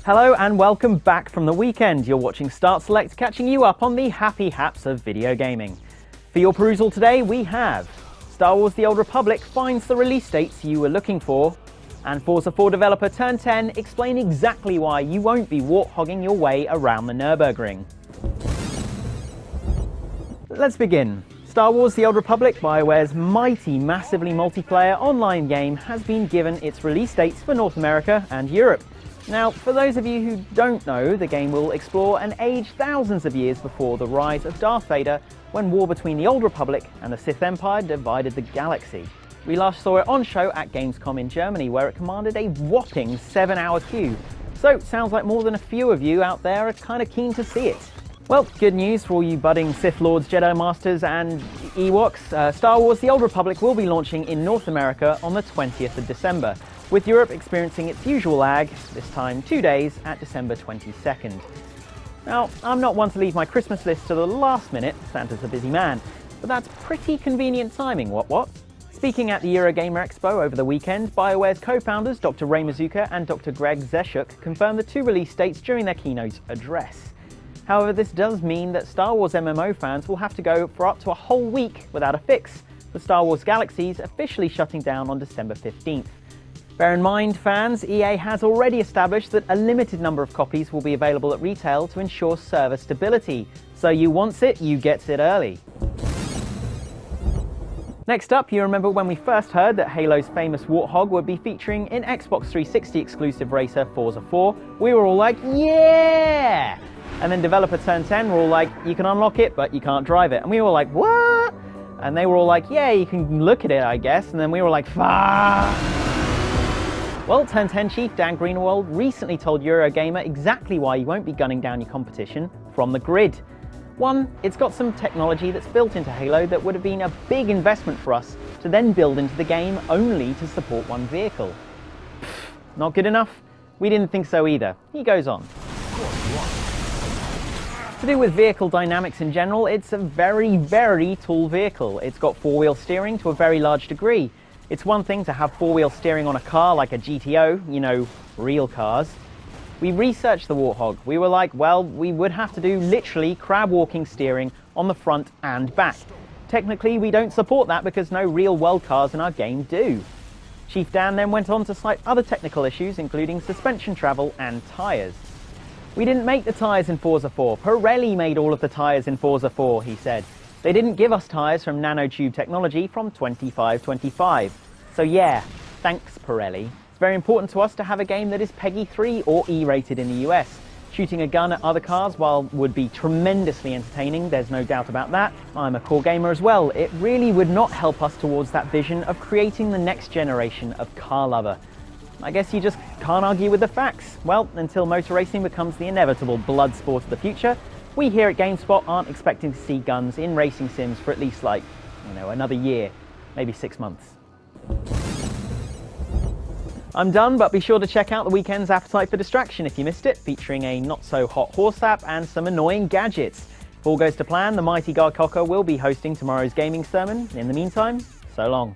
Hello and welcome back from the weekend. You're watching Start Select, catching you up on the happy haps of video gaming. For your perusal today, we have Star Wars The Old Republic finds the release dates you were looking for, and Forza 4 developer Turn 10 explain exactly why you won't be warthogging your way around the Nürburgring. Let's begin. Star Wars The Old Republic, BioWare's mighty, massively multiplayer online game, has been given its release dates for North America and Europe. Now, for those of you who don't know, the game will explore an age thousands of years before the rise of Darth Vader, when war between the Old Republic and the Sith Empire divided the galaxy. We last saw it on show at Gamescom in Germany, where it commanded a whopping 7-hour queue. So, sounds like more than a few of you out there are kind of keen to see it. Well, good news for all you budding Sith Lords, Jedi Masters and Ewoks. Star Wars The Old Republic will be launching in North America on the 20th of December, with Europe experiencing its usual lag, this time 2 days, at December 22nd. Now, I'm not one to leave my Christmas list to the last minute, Santa's a busy man, but that's pretty convenient timing, what? Speaking at the Eurogamer Expo over the weekend, BioWare's co-founders Dr. Ray Mazuka and Dr. Greg Zeshuk confirmed the two release dates during their keynote address. However, this does mean that Star Wars MMO fans will have to go for up to a whole week without a fix, with Star Wars Galaxies officially shutting down on December 15th. Bear in mind, fans, EA has already established that a limited number of copies will be available at retail to ensure server stability, so you wants it, you gets it early. Next up, you remember when we first heard that Halo's famous Warthog would be featuring in Xbox 360 exclusive racer Forza 4, we were all like, yeah! And then developer Turn 10 were all like, you can unlock it, but you can't drive it. And we were like, what? And they were all like, yeah, you can look at it, I guess. And then we were like, fuck. Well, Turn 10 chief Dan Greenwald recently told Eurogamer exactly why you won't be gunning down your competition from the grid. One, it's got some technology that's built into Halo that would have been a big investment for us to then build into the game only to support one vehicle. Not good enough? We didn't think so either. He goes on. To do with vehicle dynamics in general, it's a very, very tall vehicle. It's got four-wheel steering to a very large degree. It's one thing to have four-wheel steering on a car like a GTO, you know, real cars. We researched the Warthog. We were like, well, we would have to do literally crab-walking steering on the front and back. Technically, we don't support that because no real-world cars in our game do. Chief Dan then went on to cite other technical issues, including suspension travel and tyres. We didn't make the tyres in Forza 4. Pirelli made all of the tyres in Forza 4, he said. They didn't give us tyres from nanotube technology from 2525. So yeah, thanks Pirelli. It's very important to us to have a game that is PEGI 3 or E-rated in the US. Shooting a gun at other cars, while would be tremendously entertaining, there's no doubt about that. I'm a core gamer as well. It really would not help us towards that vision of creating the next generation of car lover. I guess you just can't argue with the facts. Well, until motor racing becomes the inevitable blood sport of the future, we here at GameSpot aren't expecting to see guns in racing sims for at least another year, maybe 6 months. I'm done, but be sure to check out the weekend's Appetite for Distraction if you missed it, featuring a not-so-hot horse app and some annoying gadgets. If all goes to plan, the mighty Guy Cocker will be hosting tomorrow's gaming sermon. In the meantime, so long.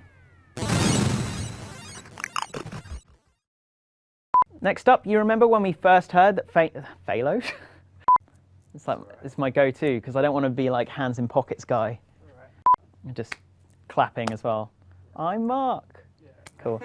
Next up, you remember when we first heard that Phalo? It's my go-to, because I don't want to be like hands in pockets guy. Just clapping as well. I'm Mark. Yeah. Cool.